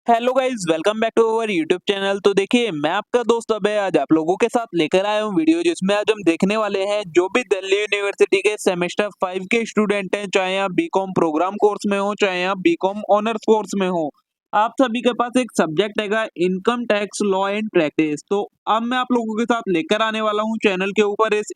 Hello guys, welcome back to our YouTube channel. तो देखिए, मैं आपका दोस्त अभय आज आप लोगों के साथ लेकर आया हूँ वीडियो, जिसमें आज हम देखने वाले हैं जो भी दिल्ली यूनिवर्सिटी के सेमेस्टर 5 के स्टूडेंट हैं, चाहे आप बीकॉम प्रोग्राम कोर्स में हो, चाहे आप बीकॉम ऑनर्स कोर्स में हो, आप सभी के पास एक सब्जेक्ट हैगा income tax law and practice. तो अब मैं आप लोगों के साथ लेकर आने वाला हूँ चैनल के ऊपर इस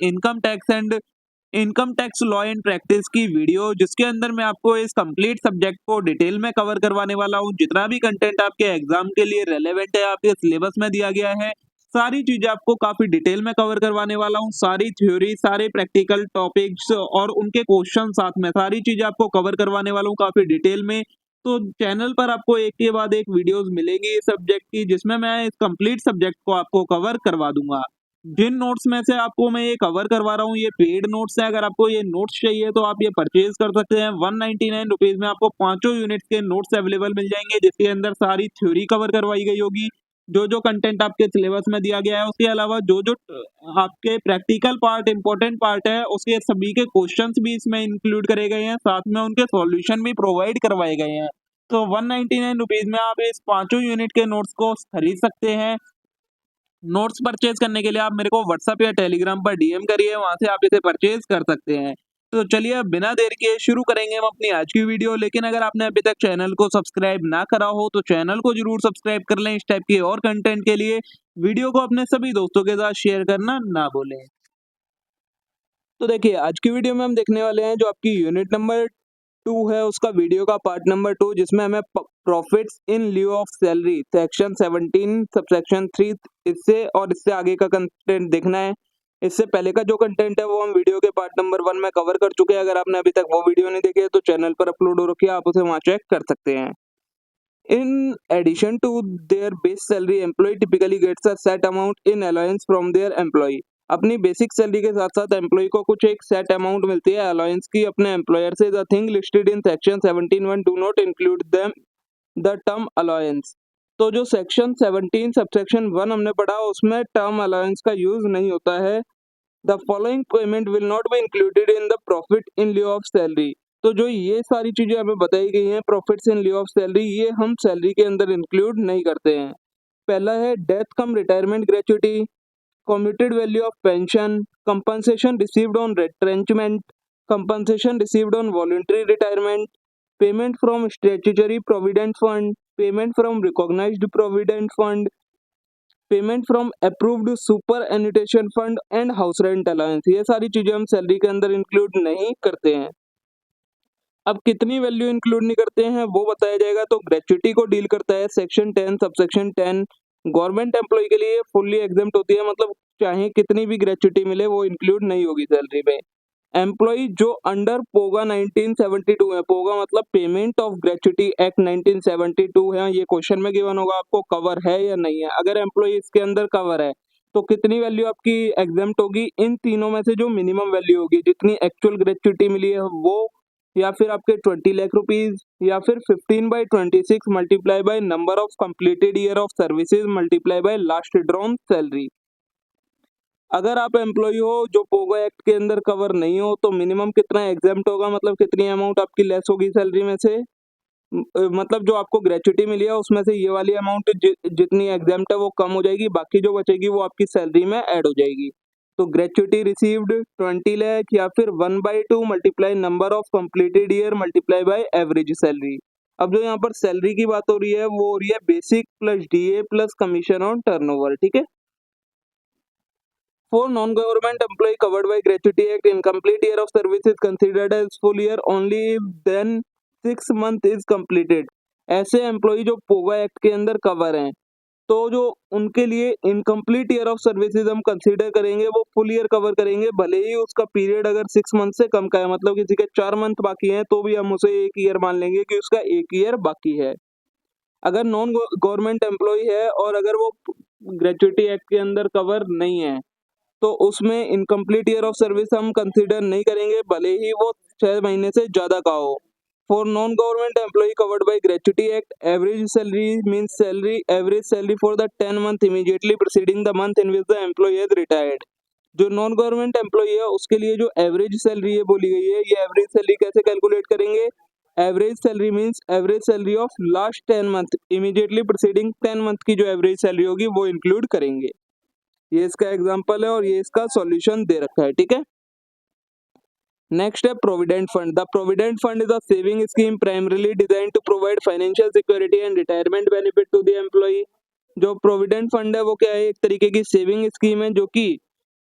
income tax law and practice की वीडियो, जिसके अंदर मैं आपको इस कंप्लीट सब्जेक्ट को डिटेल में कवर करवाने वाला हूँ। जितना भी कंटेंट आपके एग्जाम के लिए रेलेवेंट है, आपके सिलेबस में दिया गया है, सारी चीजें आपको काफी डिटेल में कवर करवाने वाला हूँ। सारी थ्योरी, सारे प्रैक्टिकल टॉपिक्स और उनके क्वेश्चन साथ में सारी चीजें आपको कवर करवाने वाला हूँ काफी डिटेल में। तो चैनल पर आपको एक के बाद एक वीडियोस मिलेंगी इस सब्जेक्ट की, जिसमें मैं इस कंप्लीट सब्जेक्ट को आपको कवर करवा दूंगा। जिन नोट्स में से आपको मैं ये कवर करवा रहा हूँ, ये पेड नोट्स है। अगर आपको ये नोट्स चाहिए तो आप ये परचेज कर सकते हैं। 199 रुपीज में आपको पांचों यूनिट्स के नोट्स अवेलेबल मिल जाएंगे, जिसके अंदर सारी थ्योरी कवर करवाई गई होगी। जो जो कंटेंट आपके सिलेबस में दिया गया है, उसके अलावा जो जो आपके प्रैक्टिकल पार्ट, इंपॉर्टेंट पार्ट है, उसके सभी के क्वेश्चंस भी इसमें इंक्लूड करे गए हैं, साथ में उनके सॉल्यूशन भी प्रोवाइड करवाए गए हैं। तो 199 रुपीज में आप इस पांचों यूनिट के नोट्स को खरीद सकते हैं। नोट्स परचेज करने के लिए आप मेरे को व्हाट्सएप या टेलीग्राम पर डीएम करिए, वहां से आप इसे परचेज कर सकते हैं। तो चलिए, अब बिना देर किए शुरू करेंगे हम अपनी आज की वीडियो। लेकिन अगर आपने अभी तक चैनल को सब्सक्राइब ना करा हो तो चैनल को जरूर सब्सक्राइब कर लें इस टाइप के और कंटेंट के लिए। वीडियो को अपने सभी दोस्तों के साथ शेयर करना ना भूलें। तो देखिए, आज की वीडियो में हम देखने वाले हैं जो आपकी यूनिट नंबर 2 है, उसका वीडियो का पार्ट नंबर 2, जिसमें हमें profits in लिeu of salary section 17 subsection 3 इससे और इससे आगे का कंटेंट देखना है। इससे पहले का जो कंटेंट है वो हम वीडियो के पार्ट नंबर 1 में कवर कर चुके हैं। अगर आपने अभी तक वो वीडियो नहीं देखी है तो चैनल पर अपलोड हो रखी है, आप उसे वहां चेक कर सकते हैं। In addition to their base salary, employee typically gets a set amount in allowance from their employee. अपनी बेसिक सैलरी के साथ साथ एम्प्लॉय को कुछ एक सेट अमाउंट मिलती है अलाउंस की अपने एम्प्लॉयर से। The thing listed in section 17(1) do not include them the term allowance. तो जो सेक्शन 17 सबसेक्शन 1 हमने पढ़ा, उसमें टर्म अलाउंस का यूज नहीं होता है। The following payment will not be included in the profit in लिeu of salary. तो जो ये सारी चीजें हमें बताई गई हैं प्रॉफिट्स इन लिeu ऑफ सैलरी, ये हम सैलरी के अंदर इंक्लूड नहीं करते हैं। पहला है death cum retirement gratuity, commuted value of pension, compensation received on retrenchment, compensation received on voluntary retirement, payment from statutory provident fund, payment from recognised provident fund, payment from approved superannuation fund and house rent allowance. ये सारी चीजें हम salary के अंदर include नहीं करते हैं। अब कितनी वैल्यू इंक्लूड नहीं करते हैं वो बताया जाएगा। तो ग्रेच्युटी को डील करता है सेक्शन 10 सबसेक्शन 10। गवर्नमेंट एम्प्लॉय के लिए फुल्ली एग्जेम्प्ट होती है, मतलब चाहे कितनी भी ग्रेच्युटी मिले वो इंक्लूड नहीं होगी सैलरी में। एम्प्लॉय जो अंडर पोगा 1972 है, पोगा मतलब पेमेंट ऑफ ग्रेच्युटी एक्ट 1972 है, ये क्वेश्चन में गिवन होगा आपको कवर है या नहीं है। अगर एम्प्लॉय इसके अंदर कवर है तो कितनी वैल्यू आपकी एग्जेम्प्ट होगी? इन तीनों में से जो मिनिमम वैल्यू होगी, जितनी एक्चुअल ग्रेच्युटी मिली है वो, या फिर आपके 20 लाख रुपीज, या फिर 15/26 multiply by number of completed year of services multiply by last drawn salary. अगर आप एम्प्लॉय हो जो पोगो एक्ट के अंदर कवर नहीं हो तो मिनिमम कितना एग्जेम्प्ट होगा, मतलब कितनी अमाउंट आपकी लेस होगी सैलरी में से। मतलब जो आपको ग्रेच्युटी मिली है उसमें से ये वाली अमाउंट जितनी एग्जेम्प्ट है वो कम हो जाएगी, बाकी जो बचेगी वो आपकी सैलरी में ऐड हो जाएगी। तो ग्रेच्युटी रिसीव्ड 20 लाख, या फिर 1/2 multiply number of completed year multiply by average salary. अब जो यहाँ पर सैलरी की बात हो रही है वो हो रही है basic plus DA plus commission on turnover, ठीक है। For non-government employee covered by Gratuity Act, incomplete year of service is considered as full year only then 6 month is completed। ऐसे एम्प्लॉय जो पोगा एक्ट के अंदर कवर हैं, तो जो उनके लिए इनकम्प्लीट ईयर ऑफ सर्विसेज हम कंसीडर करेंगे, वो फुल ईयर कवर करेंगे, भले ही उसका पीरियड अगर 6 मंथ से कम का है, मतलब किसी के 4 मंथ बाकी हैं तो भी हम उसे 1 ईयर मान लेंगे कि उसका 1 ईयर बाकी है। अगर नॉन गवर्नमेंट एम्प्लॉय है और अगर वो ग्रेच्युटी एक्ट के अंदर कवर नहीं है तो उसमें इनकम्प्लीट ईयर ऑफ सर्विस हम कंसीडर नहीं करेंगे, भले ही वो 6 महीने से ज्यादा का हो। For non government employee covered by gratuity act, average salary means salary average salary for the 10 month immediately preceding the month in which the employee has retired. जो नॉन गवर्नमेंट एम्प्लॉय है उसके लिए जो एवरेज सैलरी है बोली गई है, ये एवरेज सैलरी कैसे कैलकुलेट करेंगे? Average salary means average salary of last 10 month, immediately preceding 10 month की जो एवरेज सैलरी होगी वो इंक्लूड करेंगे। ये इसका एग्जांपल है और ये इसका सॉल्यूशन दे रखा है, ठीक है। नेक्स्ट है provident fund. The provident fund is a saving scheme primarily design to provide financial security and retirement benefit to the employee. जो प्रोविडेंट फंड है वो क्या है, एक तरीके की सेविंग स्कीम है जो कि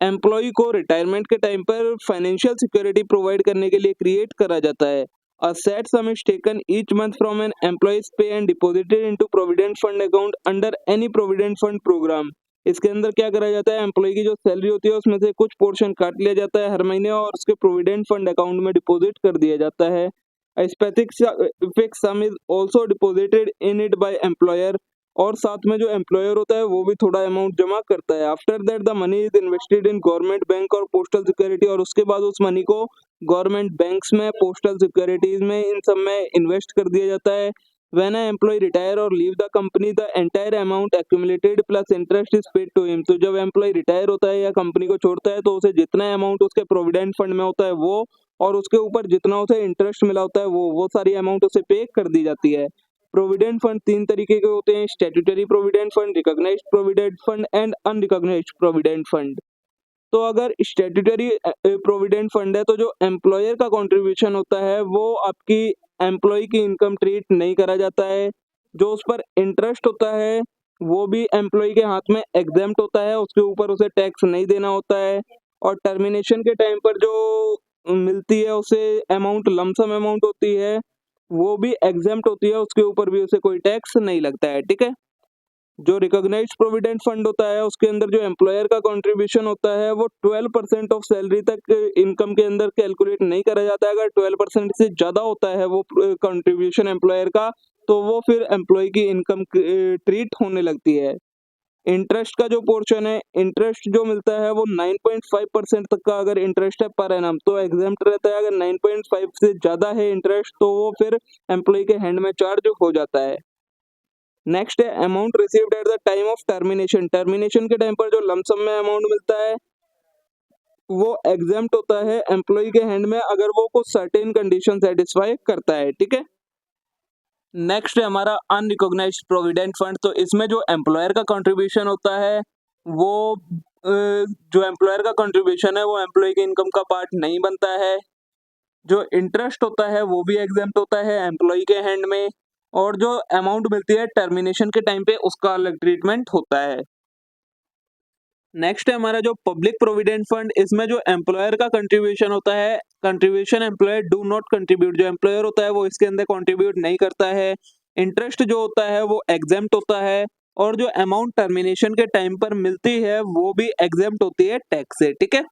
एम्प्लॉय को रिटायरमेंट के टाइम पर फाइनेंशियल सिक्योरिटी प्रोवाइड करने के लिए क्रिएट करा जाता है। A set sum is taken each month from an employee's pay and deposited into provident fund account under any provident fund programme. इसके अंदर क्या करा जाता है, एम्प्लॉय की जो सैलरी होती है उसमें से कुछ पोर्शन काट लिया जाता है हर महीने और उसके प्रोविडेंट फंड अकाउंट में डिपॉजिट कर दिया जाता है। A specific fix some is also deposited in it by employer, और साथ में जो एम्प्लॉयर होता है वो भी थोड़ा अमाउंट जमा करता है। After that the money is invested in government bank और पोस्टल सिक्योरिटी, और उसके बाद उस मनी को गवर्नमेंट बैंक्स में, पोस्टल सिक्योरिटीज में, इन सब में इन्वेस्ट कर दिया जाता है। When an employee retire or leave the company, the entire amount accumulated plus interest is paid to him। तो जब एम्प्लॉय रिटायर होता है या कंपनी को छोड़ता है तो उसे जितना अमाउंट उसके प्रोविडेंट फंड में होता है वो, और उसके ऊपर जितना उसे इंटरेस्ट मिला होता है वो सारी अमाउंट उसे पे कर दी जाती है। प्रोविडेंट फंड तीन तरीके के होते हैं, statutory provident fund, recognised provident fund and unrecognised provident fund. तो अगर स्टैट्यूटरी प्रोविडेंट फंड है तो जो एम्प्लॉयर का कंट्रीब्यूशन होता है वो आपकी एम्प्लॉय की इनकम ट्रीट नहीं करा जाता है। जो उस पर इंटरेस्ट होता है वो भी एम्प्लॉय के हाथ में एग्जेम्प्ट होता है, उसके ऊपर उसे टैक्स नहीं देना होता है। और टर्मिनेशन के टाइम पर जो मिलती है उसे अमाउंट, लमसम अमाउंट होती है, वो भी एग्जेम्प्ट होती है, उसके ऊपर भी उसे कोई टैक्स नहीं लगता है, ठीक है। जो रिकॉग्नाइज्ड प्रोविडेंट फंड होता है उसके अंदर जो एम्प्लॉयर का कंट्रीब्यूशन होता है वो 12% ऑफ सैलरी तक इनकम के अंदर कैलकुलेट नहीं करा जाता है। अगर 12% से ज्यादा होता है वो कंट्रीब्यूशन एम्प्लॉयर का, तो वो फिर एम्प्लॉय की इनकम ट्रीट होने लगती है। इंटरेस्ट का जो पोर्शन है, इंटरेस्ट जो मिलता है वो 9.5% तक का अगर इंटरेस्ट है पर एनम तो एग्जेम्प्ट रहता है। अगर 9.5 से ज्यादा है इंटरेस्ट तो वो फिर एम्प्लॉय के हैंड में चार्ज हो जाता है। नेक्स्ट है amount received at the time of termination. Termination के टाइम पर जो लमसम में अमाउंट मिलता है वो एग्जेम्प्ट होता है एम्प्लॉय के हैंड में अगर वो कुछ सर्टेन कंडीशन सेटिस्फाई करता है, ठीक है। नेक्स्ट है हमारा अनरिकॉग्नाइज्ड प्रोविडेंट फंड। तो इसमें जो एम्प्लॉयर का कंट्रीब्यूशन होता है वो जो एम्प्लॉयर का कंट्रीब्यूशन है वो एम्प्लॉय की इनकम का पार्ट नहीं बनता है। जो इंटरेस्ट होता है वो भी एग्जेम्प्ट होता है एम्प्लॉय के हैंड में, और जो अमाउंट मिलती है टर्मिनेशन के टाइम पे उसका अलग ट्रीटमेंट होता है। नेक्स्ट है हमारा जो पब्लिक प्रोविडेंट फंड। इसमें जो एम्प्लॉयर का कंट्रीब्यूशन होता है, contribution employer do not contribute, जो एम्प्लॉयर होता है वो इसके अंदर कंट्रीब्यूट नहीं करता है। इंटरेस्ट जो होता है वो एग्जेम्प्ट होता है, और जो अमाउंट टर्मिनेशन के टाइम पर मिलती है वो भी एग्जेम्प्ट होती है टैक्स से, ठीक है।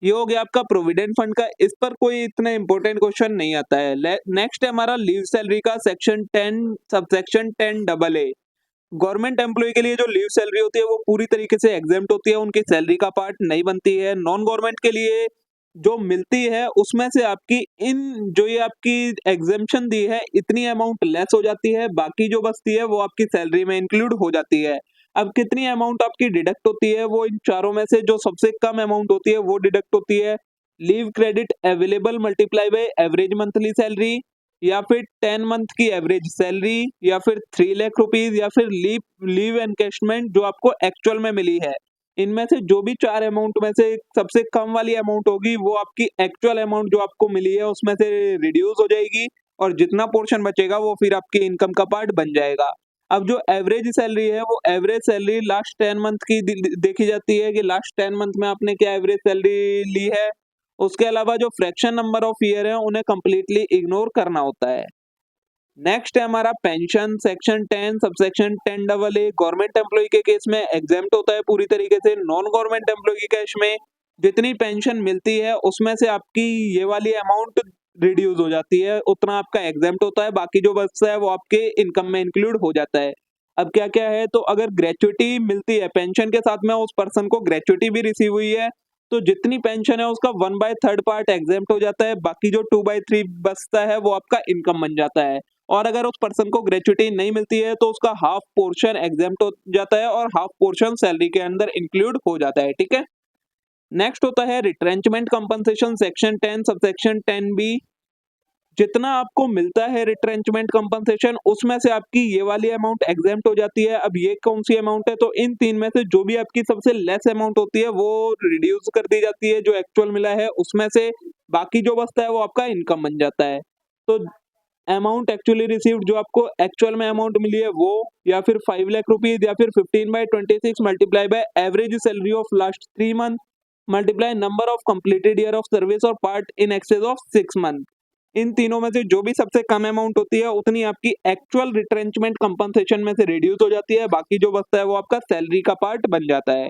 ये हो गया आपका प्रोविडेंट फंड का, इस पर कोई इतना इंपॉर्टेंट क्वेश्चन नहीं आता है। नेक्स्ट है हमारा लीव सैलरी का section 10 subsection 10AA। Government employee के लिए जो लीव सैलरी होती है वो पूरी तरीके से एग्जेम्प्ट होती है, उनकी सैलरी का पार्ट नहीं बनती है। नॉन गवर्नमेंट के लिए जो मिलती है उसमें से आपकी इन जो ये आपकी एग्जेम्पशन दी है इतनी अमाउंट लेस हो जाती है, बाकी जो बचती है वो आपकी सैलरी में इंक्लूड हो जाती है। अब कितनी अमाउंट आपकी डिडक्ट होती है, वो इन चारों में से जो सबसे कम अमाउंट होती है वो डिडक्ट होती है। Leave credit available multiply by average monthly salary, या फिर 10 मंथ की एवरेज सैलरी, या फिर 3 लाख रुपीज, या फिर लीव एनकैशमेंट जो आपको एक्चुअल में मिली है। इनमें से जो भी चार अमाउंट में से सबसे कम वाली अमाउंट होगी वो आपकी एक्चुअल अमाउंट जो आपको मिली है उसमें से रिड्यूस हो जाएगी, और जितना पोर्शन बचेगा वो फिर आपकी इनकम का पार्ट बन जाएगा। अब जो एवरेज सैलरी है वो एवरेज सैलरी लास्ट 10 मंथ की देखी जाती है कि लास्ट 10 मंथ में आपने क्या एवरेज सैलरी ली है। उसके अलावा जो फ्रैक्शन नंबर ऑफ ईयर है उन्हें कंप्लीटली इग्नोर करना होता है। नेक्स्ट है हमारा pension section 10 subsection 10AA। Government employee के केस में एग्जेम्प्ट होता है पूरी तरीके से। नॉन गवर्नमेंट एम्प्लॉय के केस में जितनी पेंशन मिलती है उसमें से आपकी ये वाली अमाउंट रिड्यूस हो जाती है, उतना आपका एग्जेम्प्ट होता है, बाकी जो बचता है वो आपके इनकम में इंक्लूड हो जाता है। अब क्या क्या है, तो अगर ग्रेचुइटी मिलती है पेंशन के साथ में, उस पर्सन को ग्रेचुइटी भी रिसीव हुई है, तो जितनी पेंशन है उसका 1/3 पार्ट एग्जेम्प्ट हो जाता है, बाकी जो 2/3 बचता है वो आपका इनकम बन जाता है। और अगर उस पर्सन को ग्रेचुइटी नहीं मिलती है तो उसका हाफ पोर्शन एग्जेम्प्ट हो जाता है और हाफ पोर्शन सैलरी के अंदर इंक्लूड हो जाता है, ठीक है। नेक्स्ट होता है retrenchment compensation section 10 subsection 10B। जितना आपको मिलता है रिट्रेंचमेंट कंपनसेशन उसमें से आपकी ये वाली अमाउंट एग्जेम्प्ट हो जाती है। अब ये कौन सी अमाउंट है, तो इन तीन में से जो भी आपकी सबसे लेस अमाउंट होती है वो रिड्यूस कर दी जाती है जो एक्चुअल मिला है उसमें से, बाकी जो बचता है वो आपका इनकम बन जाता है। तो अमाउंट एक्चुअली रिसीव्ड जो आपको एक्चुअल में अमाउंट मिली है वो, या फिर 5 लाख रुपीज, या फिर 15/26 multiply by average salary of last 3 month multiply number of completed year of service और part in excess of 6 month. इन तीनों में से जो भी सबसे कम अमाउंट होती है उतनी आपकी एक्चुअल रिट्रेंचमेंट कंपनसेशन में से रिड्यूस हो जाती है, बाकी जो बचता है वो आपका सैलरी का पार्ट बन जाता है।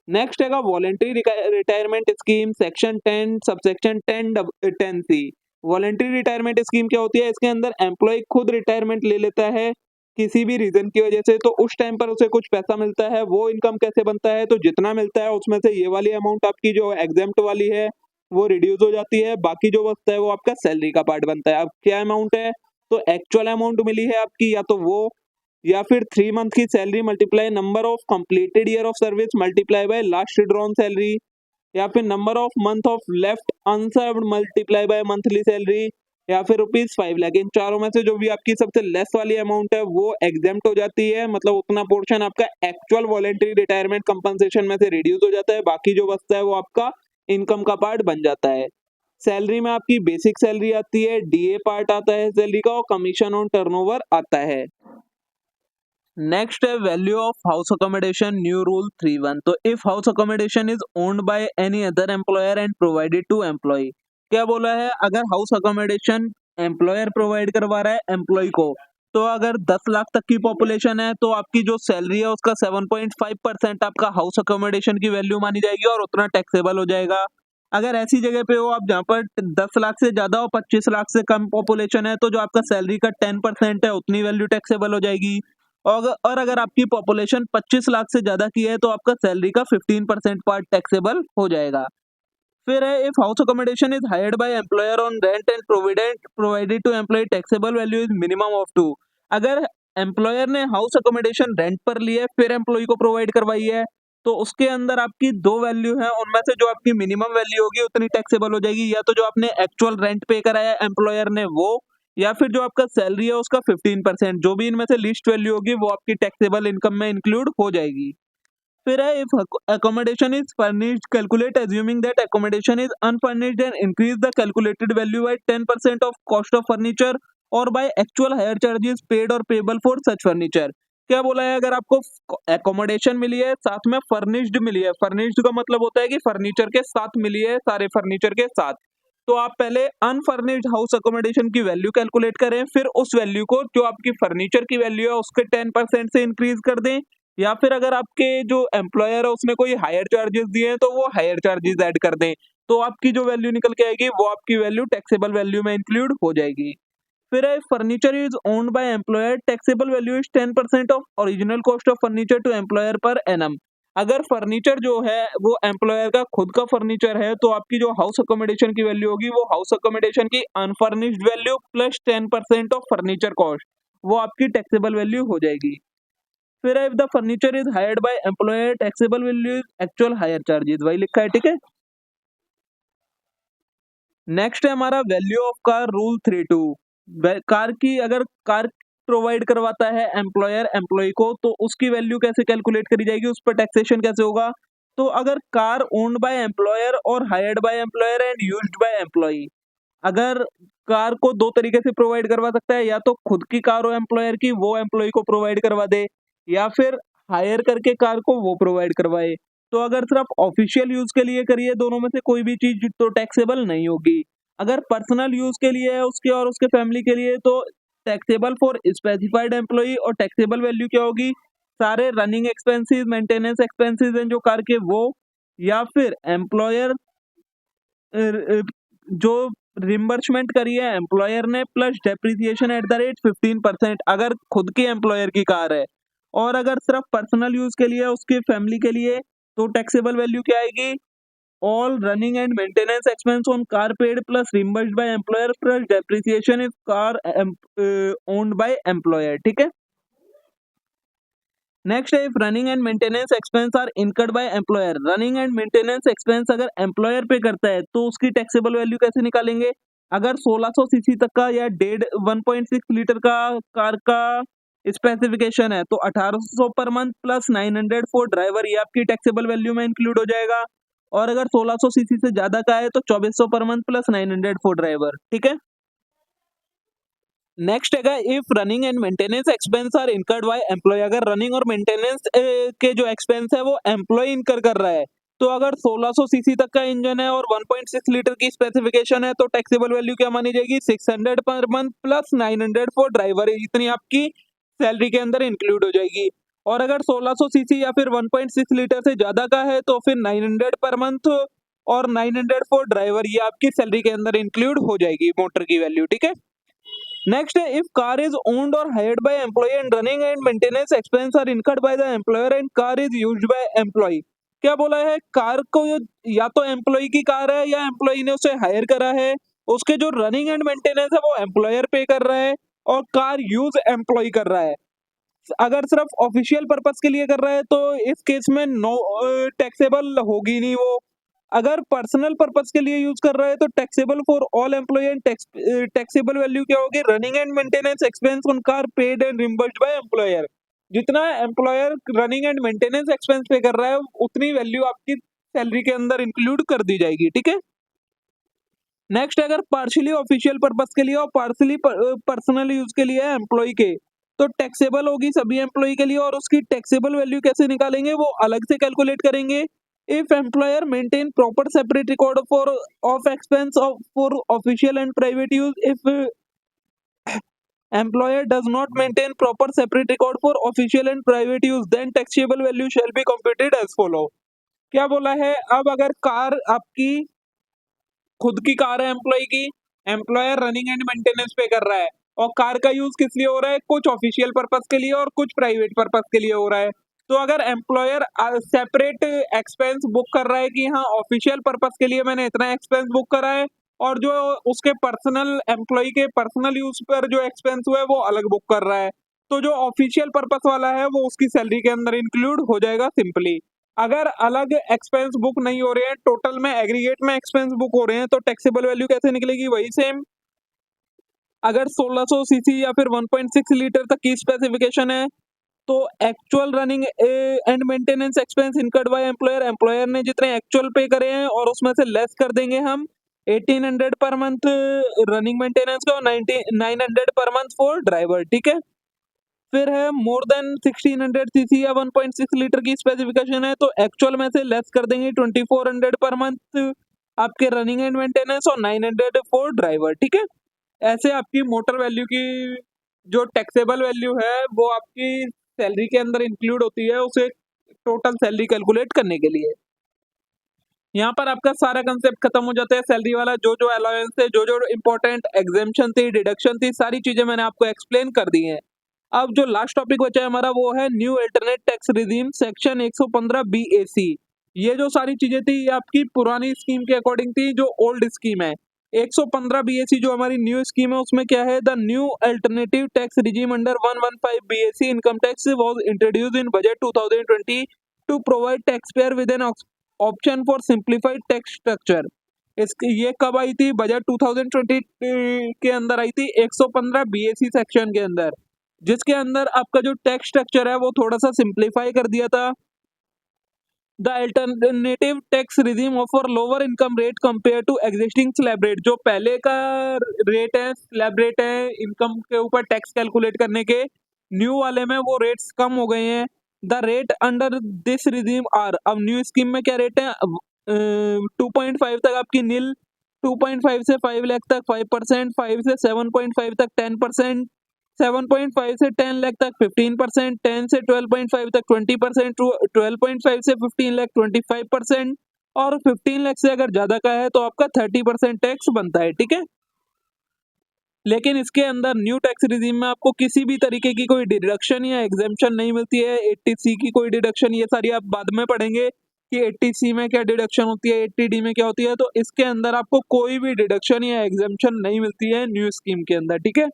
नेक्स्ट है voluntary retirement scheme section 10 subsection 10C। Voluntary retirement scheme क्या होती है, इसके अंदर एम्प्लॉय खुद रिटायरमेंट ले लेता है किसी भी रीजन की वजह से, तो उस टाइम पर उसे कुछ पैसा मिलता है। वो इनकम कैसे बनता है, तो जितना मिलता है उसमें से ये वाली अमाउंट आपकी जो एग्जेम्प्ट वाली है वो रिड्यूस हो जाती है, बाकी जो बचता है वो आपका सैलरी का पार्ट बनता है। अब क्या अमाउंट है, तो एक्चुअल अमाउंट मिली है आपकी, या तो वो, या फिर 3 मंथ की salary multiply number of completed year of service multiply by last drawn salary, या फिर number of month of left unserved multiply by monthly salary, या फिर ₹5 लाख। इन चारों में से जो भी आपकी सबसे लेस वाली अमाउंट है वो एग्जेम्प्ट हो जाती है, मतलब उतना पोर्शन आपका एक्चुअल वॉलंटरी रिटायरमेंट कंपनसेशन में से रिड्यूस हो जाता है, बाकी जो बचता है वो आपका इनकम का पार्ट बन जाता है। सैलरी में आपकी बेसिक सैलरी आती है, डीए पार्ट आता है सैलरी का, और कमीशन ऑन टर्नओवर आता है। नेक्स्ट है value of house accommodation new rule 3(1). तो if house accommodation is owned by any other employer and provided to employee, क्या बोला है, अगर हाउस अकोमोडेशन एम्प्लॉयर प्रोवाइड करवा रहा है एम्प्लॉय को, तो अगर 10 लाख तक की पॉपुलेशन है तो आपकी जो सैलरी है उसका 7.5% आपका हाउस अकोमोडेशन की वैल्यू मानी जाएगी और उतना टैक्सेबल हो जाएगा। अगर ऐसी जगह पे हो आप जहाँ पर 10 लाख से ज्यादा और 25 लाख से कम पॉपुलेशन है, तो जो आपका सैलरी का 10% है उतनी वैल्यू टैक्सेबल हो जाएगी। और अगर आपकी पॉपुलेशन 25 लाख से ज्यादा की है तो आपका सैलरी का 15% पार्ट टैक्सेबल हो जाएगा। फिर है if house accommodation is hired by employer on rent and provided to employee taxable value is minimum of 2। अगर एम्प्लॉयर ने हाउस अकोमोडेशन रेंट पर ली है फिर एम्प्लॉय को प्रोवाइड करवाई है, तो उसके अंदर आपकी दो वैल्यू है, उनमें से जो आपकी मिनिमम वैल्यू होगी उतनी टैक्सेबल हो जाएगी, या तो जो आपने एक्चुअल रेंट पे कराया एम्प्लॉयर ने वो, या फिर जो आपका सैलरी है उसका 15%, जो भी इनमें से लीस्ट वैल्यू होगी वो आपकी टैक्सेबल इनकम में इंक्लूड हो जाएगी। फिर है if accommodation is furnished calculate assuming that accommodation is unfurnished and increase the calculated value by 10% of cost of furniture or by actual higher charges paid or payable for such furniture। क्या बोला है, अगर आपको accommodation मिली है साथ में furnished मिली है, furnished का मतलब होता है कि फर्नीचर के साथ मिली है, सारे फर्नीचर के साथ, तो आप पहले अनफर्निश्ड हाउस अकोमोडेशन की वैल्यू कैलकुलेट करें, फिर उस वैल्यू को जो आपकी फर्नीचर की वैल्यू है उसके 10% से इंक्रीज कर दें, या फिर अगर आपके जो एम्प्लॉयर है उसने कोई हायर चार्जेस दिए हैं तो वो हायर चार्जेस ऐड कर दें, तो आपकी जो वैल्यू निकल के आएगी वो आपकी वैल्यू टैक्सेबल वैल्यू में इंक्लूड हो जाएगी। फिर है furniture is owned by employer taxable value is 10% of original cost of furniture to employer per annum. अगर फर्नीचर जो है वो एम्प्लॉयर का खुद का फर्नीचर है तो आपकी जो हाउस अकोमोडेशन की वैल्यू होगी वो हाउस अकोमोडेशन की unfurnished value plus 10% of furniture cost, वो आपकी टैक्सेबल वैल्यू हो जाएगी। फिर if the furniture is hired by employer taxable value is actual higher charges, वही लिखा है, ठीक है। नेक्स्ट है हमारा value of car rule 3(2). Car की, अगर कार प्रोवाइड करवाता है एम्प्लॉयर एम्प्लॉय को तो उसकी वैल्यू कैसे कैलकुलेट करी जाएगी, उस पर टैक्सेशन कैसे होगा। तो अगर कार ओन्ड बाय एम्प्लॉयर और hired by employer and used by employee, अगर कार को दो तरीके से प्रोवाइड करवा सकता है, या तो खुद की कार हो एम्प्लॉयर की वो एम्प्लॉय को प्रोवाइड करवा दे, या फिर हायर करके कार को वो प्रोवाइड करवाए। तो अगर सिर्फ ऑफिशियल यूज के लिए करिए दोनों में से कोई भी चीज तो टैक्सेबल नहीं होगी। अगर पर्सनल यूज के लिए है उसके और उसके फैमिली के लिए तो टैक्सेबल फॉर स्पेसिफाइड एम्प्लॉई, और टैक्सेबल वैल्यू क्या होगी, सारे रनिंग एक्सपेंसेस मेंटेनेंस एक्सपेंसेस हैं जो कार के वो, या फिर एम्प्लॉयर जो रिम्बर्समेंट करी है एम्प्लॉयर ने plus depreciation at the rate 15%, अगर खुद के एम्प्लॉयर की कार है। और अगर सिर्फ पर्सनल यूज के लिए उसके फैमिली के लिए तो टैक्सेबल वैल्यू क्या आएगी, all running and maintenance expense on car paid plus reimbursed by employer plus depreciation if car owned by employer, ठीक है। नेक्स्ट है if running and maintenance expense are incurred by employer, running and maintenance expense अगर employer pay करता है तो उसकी taxable value कैसे निकालेंगे। अगर 1600 सीसी तक का या 1.6 लीटर का कार का स्पेसिफिकेशन है तो 1800 per month plus 900 for driver, ये आपकी टैक्सेबल वैल्यू में इंक्लूड हो जाएगा। और अगर 1600 सीसी से ज्यादा का है तो 2400 per month plus 900 for driver, ठीक है। नेक्स्ट है if running and maintenance expense are incurred by employee, अगर रनिंग और मेंटेनेंस के जो एक्सपेंस है वो एम्प्लॉय इनकर कर रहा है, तो अगर 1600 सीसी तक का इंजन है और 1.6 लीटर की स्पेसिफिकेशन है तो टैक्सेबल वैल्यू क्या मानी जाएगी, 600 per month plus 900 for driver, इतनी आपकी सैलरी के अंदर इंक्लूड हो जाएगी। और अगर 1600 सीसी या फिर 1.6 लीटर से ज्यादा का है तो फिर 900 पर मंथ और 900 फॉर ड्राइवर, ये आपकी सैलरी के अंदर इंक्लूड हो जाएगी मोटर की वैल्यू, ठीक है। नेक्स्ट है इफ कार इज ओन्ड और hired by employee and running and maintenance expense are incurred by the employer and car is used by employee, क्या बोला है, कार को या तो एम्प्लॉय की कार है या एम्प्लॉय ने उसे हायर करा है, उसके जो रनिंग एंड मेंटेनेंस है वो एम्प्लॉयर पे कर रहा है और कार यूज एम्प्लॉय कर रहा है। अगर सिर्फ ऑफिशियल पर्पस के लिए कर रहा है तो इस केस में नो टैक्सेबल होगी नहीं वो। अगर पर्सनल पर्पस के लिए यूज कर रहा है तो taxable for all employee and taxable value क्या होगी, running and maintenance expense on car paid and reimbursed by employer, जितना employer running and maintenance expense pay कर रहा है उतनी वैल्यू आपकी सैलरी के अंदर इंक्लूड कर दी जाएगी, ठीक है। नेक्स्ट अगर पार्शियली ऑफिशियल पर्पस के लिए और पार्शियली पर्सनल यूज के लिए है एम्प्लॉय के, तो टैक्सेबल होगी सभी एम्प्लॉय के लिए और उसकी टैक्सेबल वैल्यू कैसे निकालेंगे वो अलग से कैलकुलेट करेंगे। If employer maintain proper separate record for of expense of for official and private use, if employer does not maintain proper separate record for official and private use then taxable value shall be computed as follow, क्या बोला है, अब अगर car आपकी खुद की car है employ की, एम्प्लॉयर रनिंग एंड मेंटेनेंस पे कर रहा है और कार का यूज किस लिए हो रहा है, कुछ ऑफिशियल पर्पस के लिए और कुछ प्राइवेट पर्पस के लिए हो रहा है। तो अगर एम्प्लॉयर सेपरेट एक्सपेंस बुक कर रहा है कि हाँ ऑफिशियल पर्पस के लिए मैंने इतना एक्सपेंस बुक करा है और जो उसके पर्सनल एम्प्लॉय के पर्सनल यूज पर जो एक्सपेंस हुआ है वो अलग बुक कर रहा है, तो जो ऑफिशियल पर्पस वाला है वो उसकी सैलरी के अंदर इंक्लूड हो जाएगा सिंपली। अगर अलग एक्सपेंस बुक नहीं हो रहे हैं, टोटल में एग्रीगेट में एक्सपेंस बुक हो रहे हैं तो टैक्सेबल वैल्यू कैसे निकलेगी, वही सेम। अगर 1600 सीसी या फिर 1.6 लीटर तक की स्पेसिफिकेशन है तो actual running and maintenance expense incurred by employer, employer ने जितने एक्चुअल पे करे हैं और उसमें से लेस कर देंगे हम 1800 पर मंथ रनिंग मेंटेनेंस का और 900 पर मंथ फॉर ड्राइवर, ठीक है। फिर है मोर देन 1600 सीसी या 1.6 लीटर की स्पेसिफिकेशन है तो एक्चुअल में से लेस कर देंगे 2400 पर मंथ आपके रनिंग एंड मेंटेनेंस और 900 फॉर ड्राइवर, ठीक है। ऐसे आपकी मोटर वैल्यू की जो टैक्सेबल वैल्यू है वो आपकी सैलरी के अंदर इंक्लूड होती है उसे टोटल सैलरी कैलकुलेट करने के लिए। यहाँ पर आपका सारा कंसेप्ट खत्म हो जाता है सैलरी वाला, जो जो अलाउंस थे, जो जो इंपॉर्टेंट एग्जेम्पशन थी, डिडक्शन थी, सारी चीजें मैंने आपको एक्सप्लेन कर दी हैं। अब जो लास्ट टॉपिक बचा है हमारा वो है new alternate tax regime section 115 BAC। ये जो सारी चीजें थी ये आपकी पुरानी स्कीम के अकॉर्डिंग थी जो ओल्ड स्कीम है। 115 BAC जो हमारी न्यू स्कीम है उसमें क्या है, the new alternative tax regime under 115 BAC income tax was introduced in budget 2020 to provide tax payer with an option for simplified tax structure. इसकी ये कब आई थी, बजट 2020 के अंदर आई थी 115 BAC सेक्शन के अंदर, जिसके अंदर आपका जो टैक्स स्ट्रक्चर है वो थोड़ा सा सिंप्लीफाई कर दिया था। The alternative tax regime offer lower income rate compare to existing slab rate, जो पहले का रेट है स्लैब रेट है इनकम के ऊपर टैक्स कैलकुलेट करने के, न्यू वाले में वो रेट्स कम हो गए हैं। The rate under this regime are, अब न्यू स्कीम में क्या रेट है, 2.5 तक आपकी नील, 2.5 से 5 लाख तक 5%, 5 से 7.5 तक 10%, 7.5 से 10 लाख तक 15%, 10 से 12.5 तक 20%, 12.5 से 15 लाख 25% और 15 लाख से अगर ज्यादा का है तो आपका 30% टैक्स बनता है, ठीक है। लेकिन इसके अंदर न्यू टैक्स रिजीम में आपको किसी भी तरीके की कोई डिडक्शन या एग्जेम्पशन नहीं मिलती है। 80C की कोई डिडक्शन, ये सारी आप बाद में पढ़ेंगे कि 80C में क्या डिडक्शन होती है, 80D में क्या होती है, तो इसके अंदर आपको कोई भी डिडक्शन या एग्जेम्पशन नहीं मिलती है न्यू स्कीम के अंदर, ठीक है।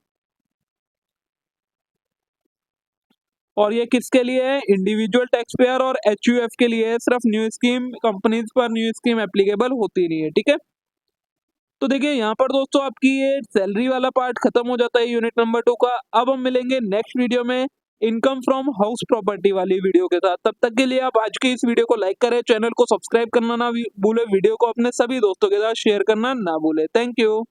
और ये किसके लिए है, इंडिविजुअल टैक्स पेयर और HUF के लिए है, सिर्फ न्यू स्कीम कंपनीज पर न्यू स्कीम एप्लीकेबल होती नहीं है, ठीक है। तो देखिए यहाँ पर दोस्तों आपकी ये सैलरी वाला पार्ट खत्म हो जाता है यूनिट नंबर 2 का। अब हम मिलेंगे नेक्स्ट वीडियो में इनकम फ्रॉम हाउस प्रॉपर्टी वाली वीडियो के साथ। तब तक के लिए आप आज की इस वीडियो को लाइक करें, चैनल को सब्सक्राइब करना ना भूले, वीडियो को अपने सभी दोस्तों के साथ शेयर करना ना भूले। Thank you.